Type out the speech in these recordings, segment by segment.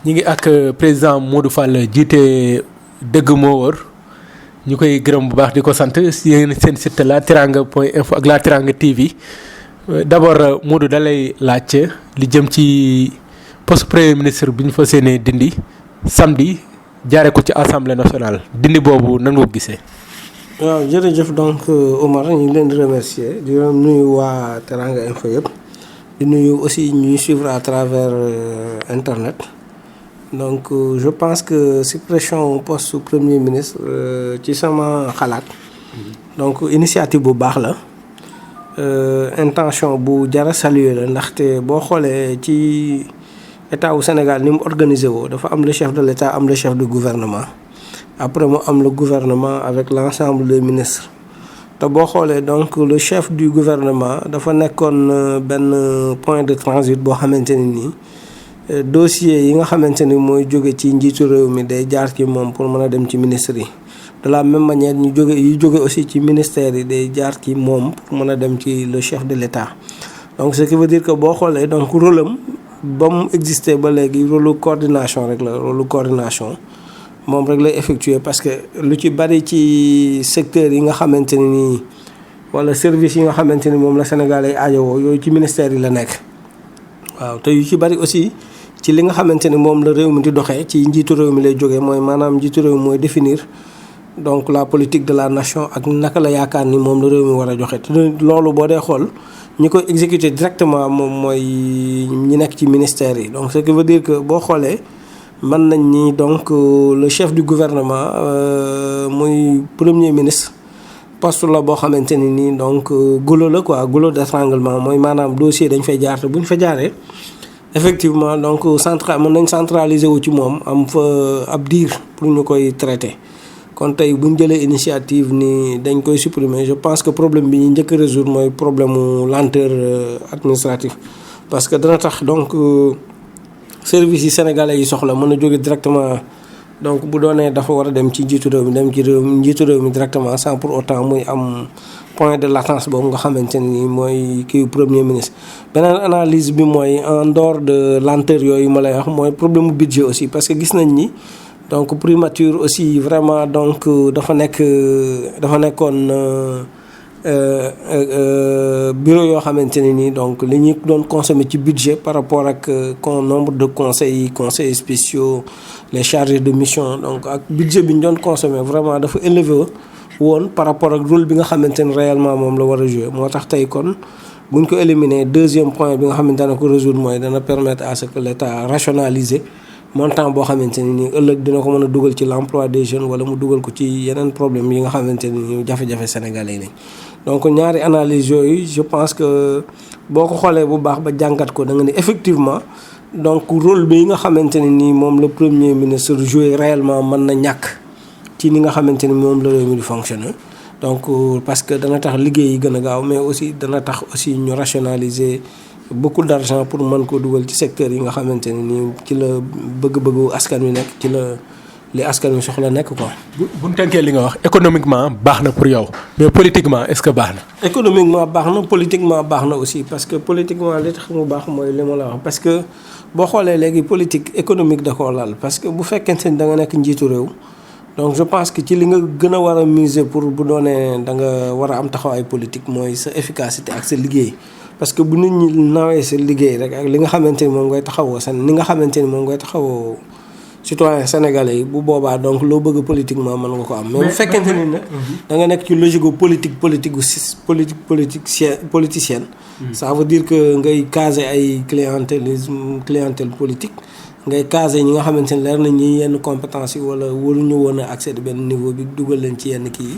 ñi ngi ak président Modou Fall jiite dëgg moo wër ñu koy gërëm bu baax di ko sant yéen seen site la teranga.info ak la Teranga TV d'abord Modou da lay laaj li jëm ci poste premier ministre bi ñu fas yéenee dindi samedi jaaree ko ci assemblée nationale dindi boobu nan nga ko gisee. waaw jërëjëf donc Omar ñu ngi leen di remercier di nuyu waa Teranga Info yëpp di nuyu aussi ñuy suivre à travers internet. Donc je pense que suppression poste premier ministre ci sama xalaat donc initiative bu baax la intention bu jara saluer la ndaxte boo xoolee ci état wu Sénégal ni mu organisé woo dafa am le chef de l'état am le chef de gouvernement après mu am le gouvernement avec l'ensemble des ministres te boo xoolee donc le chef du gouvernement dafa nekkoon benn point de transit boo xamante ne nii dossier yi nga xamante ni mooy jóge ci njiitu réew mi day jaar ci moom pour mën a dem ci ministre yi de la même manière ñu jóge aussi ci ministère yi day jaar ci moom pour mën a dem ci le chef de l'État donc ce qui veut dire que boo xoolee donc rôle am ba mu existé ba léegi rôle coordination rek la rôle coordination moom rek lay effectuer parce que lu ci bari ci secteur yi nga xamante ni nii wala service yi nga xamante ni moom la Sénégal ay aajowoo yooyu ci ministère yi la nekk waaw te yu ci bari aussi ci li nga xamante ni moom la réew mi di doxee ci njiitu réew mi lay jógee mooy maanaam njiitu réew mi mooy définir donc la politique de la nation ak naka la yaakaar ni moom la réew mi war a joxe te loolu boo dee xool ñi koy exécuter directement moom mooy ñi nekk ci ministère yi donc ce qui veut dire que boo xoolee mën nañ ni donc le chef du gouvernement muy premier ministre poste la boo xamante ni nii donc goulot la quoi goulot d'étranglement mooy maanaam dossier dañ fay jaar te bu ñu fa jaaree effectivement donc mën nañ centraliser wu ci moom am fa ab diir pour ñu koy traiter kon tey bu ñu jëlee initiative ni dañ koy supprimer je pense que problème bi ñu njëkk a résoudre mooy problème mu lenteur administrative parce que dana tax donc service yi sénégalais yi soxla mën a jóge directement donc bu doonee dafa war a dem ci njiitu réew mi dem ci njiitu réew mi directement sans pour autant muy am point de latence boobu nga xamante ni mooy kii premier ministre. beneen analyse bi mooy en dehors de lenteur yooyu ma lay wax mooy problème mu budget aussi parce que gis nañ ni donc primature aussi vraiment donc dafa nekkoon bureau yoo xamante ne nii donc li ñu doon consommer ci budget par rapport ak nombre de conseils spéciaux les chargés de mission donc ak budget bi ñu doon consommer vraiment dafa élevé woon par rapport ak rôle bi nga xamante ne réellement moom la war a jouer moo tax tey kon bu ñu ko éliminer deuxième point bi nga xamante ne ko résoudre mooy dana permettre à ce que l'État rationaliser montant boo xamante ni nii ëllëg dina ko mën a dugal ci l'emploi des jeunes wala mu dugal ko ci yeneen problème yi nga xamante ni nii jafe-jafe sénégalais yi lañ donc ñaari analyse yooyu je pense que boo ko xoolee bu baax ba jàngat ko da nga ni effectivement donc rôle bi nga xamante ni nii moom le premier ministre joué réellement mën na ñàkk ci ni nga xamante ni moom la réew mi di fonctionner donc parce que dana tax liggéey yi gën a gaaw mais aussi dana tax aussi ñu rationaliser beaucoup d'argent pour mën ko dugal ci secteur yi nga xamante ne nii ci la bëgg-bëggu askan wi nekk ci la li askan wi soxla nekk quoi. bu ñu tënkee li nga wax économiquement baax na pour yow mais politiquement est-ce que baax na. économiquement baax na politiquement baax na aussi parce que politiquement li tax mu baax mooy li ma la wax parce que boo xoolee léegi politique économique da koo laal parce que bu fekkente ni da nga nekk njiitu réew. donc je pense que ci li nga gën a war a miser pour bu doonee da nga war a am taxawaay politique mooy sa efficacité ak sa liggéey. parce que bu nit ñi nawee sa liggéey rek ak li nga xamante ni moom ngay taxawoo ni nga xamante ni moom ngay taxawoo citoyen sénégalais yi bu boobaa donc loo bëgg politiquement mën nga ko am. mais bu fekkente ni ne da nga nekk ci logique politicienne. ça veut dire que ngay caser ay clientèle politique. ngay caser ñi nga xamante ni leer nañ ñi yenn compétence yi wala waruñu woon a accéder benn niveau bi dugal leen ci yenn kii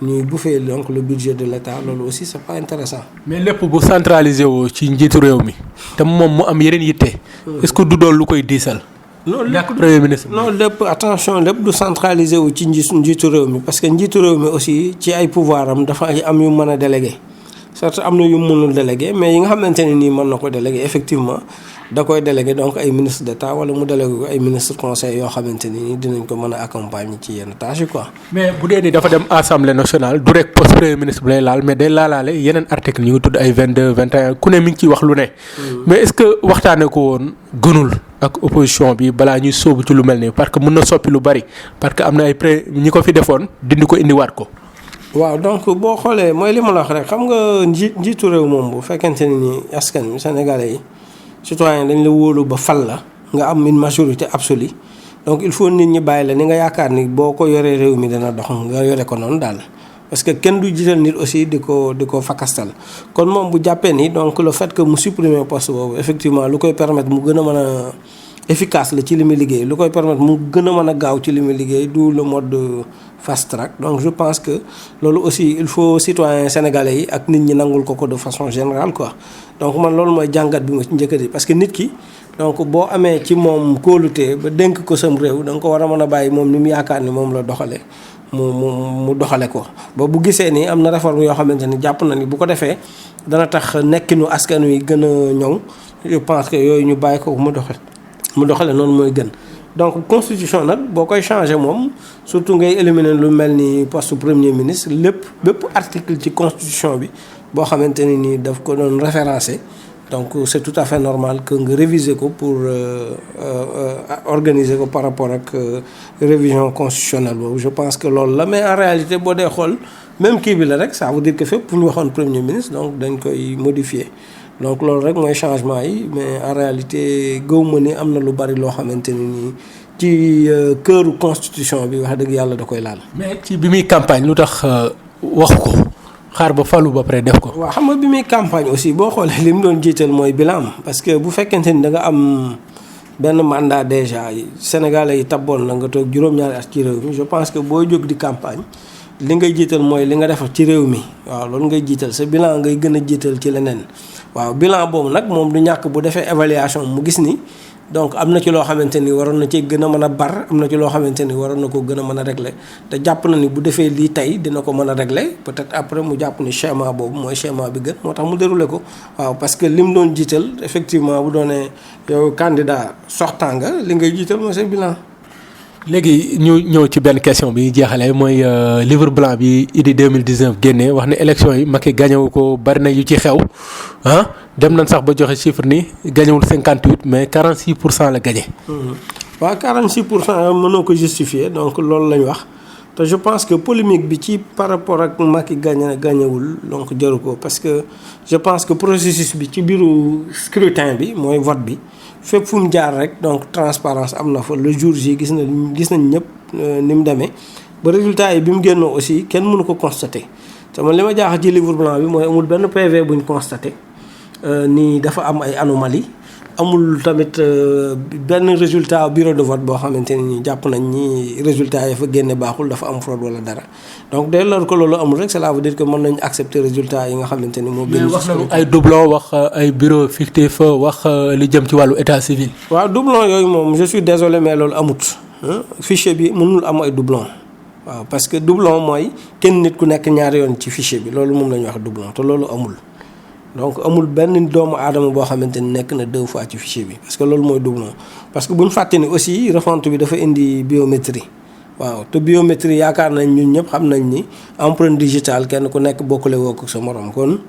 ñuy bouffer donc le budget de l'État loolu aussi c'est pas intéressant. mais lépp bu centralisé woo ci njiitu réew mi te moom mu am yeneen yitte. est-ce que du doon lu koy diisal. loolu lépp premier ministre. non lépp attention lépp du centralisé wu ci njiitu réew mi parce que njiitu réew mi aussi ci ay pouvoir am dafa am yu mën a délégué certes am na yu mënul délégué mais yi nga xamante ne nii mën na ko délégué effectivement. da koy délégué donc ay ministre d'État wala mu délégué ko ay ministre conseil yoo xamante ni dinañ ko mën a accompagner ci yenn tâches yi quoi. mais bu dee ni dafa dem assemblée nationale du rek poste premier ministre bi lay laal mais day laalaale yeneen article ñu ngi tudd ay 22 21 ku ne mi ngi ciy wax lu ne. mais est-ce que waxtaanee ko woon gënul ak opposition bi balaa ñuy sóobu ci lu mel nii parce que mën na soppi lu bari parce que am na ay ñi ko fi defoon dindi ko indiwaat ko. waaw donc boo xoolee mooy li ma la wax rek xam nga njiitu réew moom bu fekkente ne ni askan wi sénégalais yi citoyen dañ la wóolu ba fal la nga am une majorité absolue donc il faut nit ñi bàyyi la ni nga yaakaar ni boo ko yoree réew mi dana dox nga yore ko noonu daal. parce que kenn du jiital nit aussi di ko fakastal kon moom bu jàppee ni donc le fait que mu supprimer poste boobu effectivement lu koy permettre mu gën a mën a efficace la ci li muy liggéey lu koy permettre mu gën a mën a gaaw ci li muy liggéey du le mode fast track donc je pense que loolu aussi il faut citoyens sénégalais yi ak nit ñi nangul ko de façon générale quoi donc man loolu mooy jàngat bi ma ci njëkk di parce que nit ki donc boo amee ci moom kóolute ba dénk ko sam réew da nga ko war a mën a bàyyi moom ni mu yaakaar ni moom la doxalee mu doxale ko ba bu gisee ni am na réforme yoo xamante ni jàpp na ni bu ko defee dana tax nekkinu askan wi gën a ñoŋ je pense que yooyu ñu bàyyi ko mu doxale noonu mooy gën donc constitution nag boo koy changé moom surtout ngay éliminer lu mel ni poste premier ministre bépp article ci constitution bi boo xamante ni nii daf ko doon référencé donc c'est tout à fait normal que nga réviser ko pour organiser ko par rapport ak révision constitutionnelle boobu je pense que loolu la mais en réalité boo dee xool même kii bi la rek ça veut dire que fépp pour ñu waxoon premier ministre donc dañ koy modifier donc loolu rek mooy changement yi mais en réalité gëw ma ni am na lu bari loo xamante ni nii ci këru constitution bi wax dëgg yàlla da koy laal. mais ci bi muy campagne lu tax waxu ko xaar ba falu ba pare def ko. waaw xam nga bi muy campagne aussi boo xoolee li mu doon jiital mooy bilan parce que bu fekkente ni da nga am benn mandat déjà Sénégalais yi tabboon la nga toog juróom-ñaari at ci réew mi je pense que boo jóg di campagne li ngay jiital mooy li nga def ci réew mi waaw loolu ngay jiital sa bilan ngay gën a jiital ci leneen. waaw bilan boobu nag moom du ñàkk bu defee évaluation mu gis ni donc am na ci loo xamante ni waroon na ci gën a mën a bar am na ci loo xamante ni waroon na ko gën a mën a régler te jàpp na ni bu defee lii tey dina ko mën a régler peut-être après mu jàpp ni schéma boobu mooy schéma bi gën moo tax mu déroulé ko waaw parce que li mu doon jiital effectivement bu doonee yow candidat sortant nga li ngay jiital mooy sa bilan. léegi ñu ñëw ci benn question bi ñu jeexalee mooy livre blanc bi Idy 2019 génnee wax ne élection yi Macky gañewu ko bari na yu ci xew dem nañ sax ba joxe chiffre ni gañewul 58 mais 46% la gañe. waaw 46% mënoo ko justifier donc loolu lañ wax te je pense que polémique bi ci par rapport ak Macky gañewul donc jaru ko parce que je pense que processus bi ci biiru scrutin bi mooy vote bi. fépp fu mu jaar rek donc transparence am na fa le jour J gis nañ ñëpp ni mu demee ba résultat yi bi mu génnoo aussi kenn mënu ko constater te man li ma jaaxal ci livre blanc bi mooy amul benn PV buñ constaté ni dafa am ay anomalie amul tamit benn résultat bureau de vote boo xamante ne ni jàpp nañ ni résultat yi fa génne baaxul dafa am fraude wala dara donc dès lors que loolu amul rek cela veut dire que mën nañu accepter résultat yi nga xamante ni moo gën wax nañu ay doublon wax ay bureau fictif wax li jëm ci wàllu état civil. waaw doublon yooyu moom je suis désolé mais loolu amut fichier bi mënul am ay doublon waaw parce que doublon mooy kenn nit ku nekk ñaari yoon ci fichier bi loolu moom la ñuy wax doublon te loolu amul. donc amul benn doomu aadama boo xamante ni nekk na 2 fois ci fichier bi parce que loolu mooy doublon parce que bu ñu fàtte ni aussi refonte bi dafa indi biométrie waaw te biométrie yaakaar nañ ñun ñëpp xam nañ ni empreinte digitale kenn ku nekk bokkule woo ko sa morom kon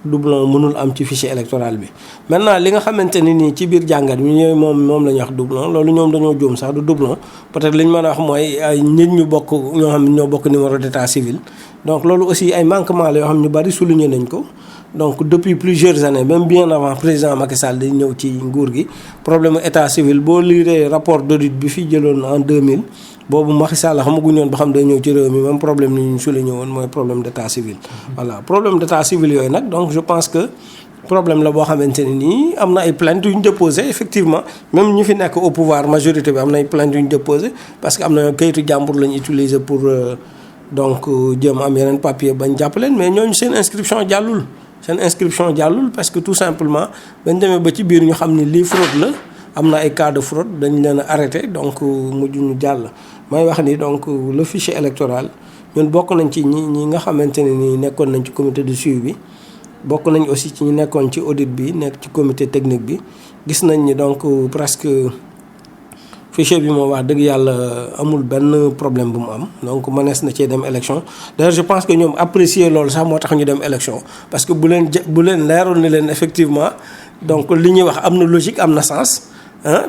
doublon mënul am ci fichier électoral bi. maintenant li nga xamante ni nii ci biir jàngat bi ñooy moom la ñuy wax doublon loolu ñoom dañoo juum sax du doublon peut-être li ñu mën a wax mooy ay nit ñu bokk ñoo xam ne ñoo bokk numéro d'état civil donc loolu aussi ay manquement la yoo xam ñu bari souligné nañ ko. donc depuis plusieurs années même bien avant président Macky Sall di ñëw ci nguur gi problème état civil boo liiree rapport d'audit bi fi jëloon en 2000 boobu Macky Sall xamaguñu woon ba xam day ñëw ci réew mi même problème ni ñu souligné woon mooy problème d'état civil. voilà problème d'état civil yooyu nag donc je pense que problème la boo xamante ne nii am na ay plaintes yu ñu déposé effectivement même ñi fi nekk au pouvoir majorité bi am na ay plaintes yu ñu déposé parce que am na kayitu jàmbur la ñu utiliser pour donc jëm am yeneen papier bañ jàpp leen mais ñooñu seen inscription jàllul. seen inscription jàllul parce que tout simplement bañ demee ba ci biir ñu xam ni lii fraude la am na ay cas de fraude dañ leen a arrêté donc mujj ñu jàll. may wax ni donc le fichier électoral ñun bokk nañ ci ñi nga xamante ne ni nekkoon nañ ci comité de suivi bi bokk nañ aussi ci ñi nekkoon ci audit bi nekk ci comité technique bi gis nañ ni donc presque fichier bi moom wax dëgg yàlla amul benn problème bu mu am donc mënees na cee dem élection d'ailleurs je pense que ñoom apprécier loolu sax moo tax ñu dem élection parce que bu leen leeroon ni leen effectivement donc li ñuy wax am na logique am na sens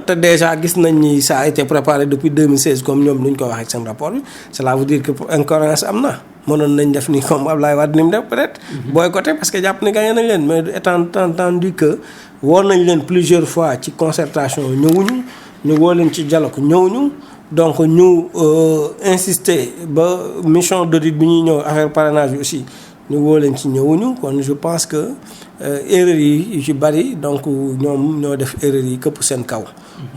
te déjà gis nañ ni ça a été préparé depuis 2016 comme ñoom lu ñu ko waxee seen rapport bi cela veut dire que incohérence am na mënoon nañ def ni comme Abdoulaye Wade ni mu def peut-être boycotté parce que jàpp ni gagné nañ leen mais étant entendu que woo nañ leen plusieurs fois ci concertation ñëwuñu ñu woo leen ci dialogue ñëwuñu donc ñu insister ba mission d'audit bi ñuy ñëw affaire parrainage bi aussi ñu woo leen ci ñëwuñu kon je pense que erreur yi yu ci bari donc ñoom ñoo def erreur yi këpp seen kaw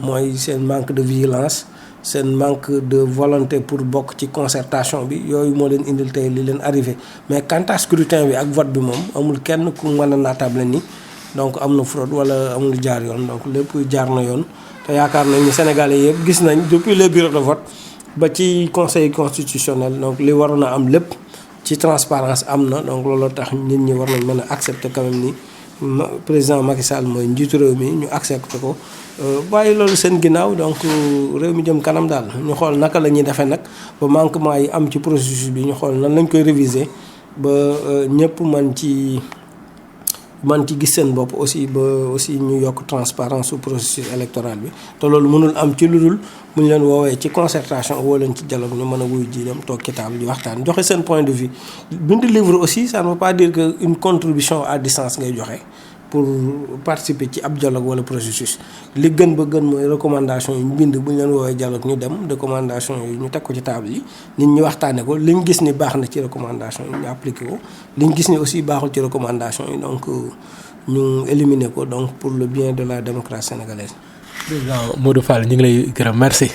mooy seen manque de vigilance seen manque de volonté pour bokk ci concertation bi yooyu moo leen indil tey li leen arrivé mais quant à scrutin bi ak vote bi moom amul kenn ku mën a naatable ni donc am na fraude wala amul jaar yoon donc lépp jaar na yoon te yaakaar nañ ni Sénégalais yëpp gis nañ depuis les bureaux de vote ba ci conseil constitutionnel donc li waroon a am lépp ci transparence am na donc looloo tax nit ñi war nañ mën a accepter quand même ni président Macky Sall mooy njiitu réew mi ñu accepter ko bàyyi loolu seen ginnaaw donc réew mi jëm kanam daal ñu xool naka la ñuy defee nag ba manquement yi am ci processus bi ñu xool nan lañ koy réviser ba ñëpp man ci gis seen bopp aussi ba aussi ñu yokk transparence su processus électoral bi te loolu mënul am ci lu dul bu ñu leen woowee ci concertation woo leen ci dialogue ñu mën a wuy ji dem toog ci table di waxtaan joxe seen point de vue bind livre aussi ça ne veut pas dire que une contribution à distance ngay joxe pour participer ci ab dialogue wala processus li gën ba gën mooy recommandation yi ñu bind bu ñu leen woowee dialogue ñu dem recommandation yi ñu teg ko ci table yi nit ñi waxtaane ko li ñu gis ni baax na ci recommandation yi ñu appliqué ko li ñu gis ni aussi baaxul ci recommandation yi donc ñu éliminer ko donc pour le bien de la démocratie sénégalaise. Président Modou Fall ñu ngi lay gërëm merci.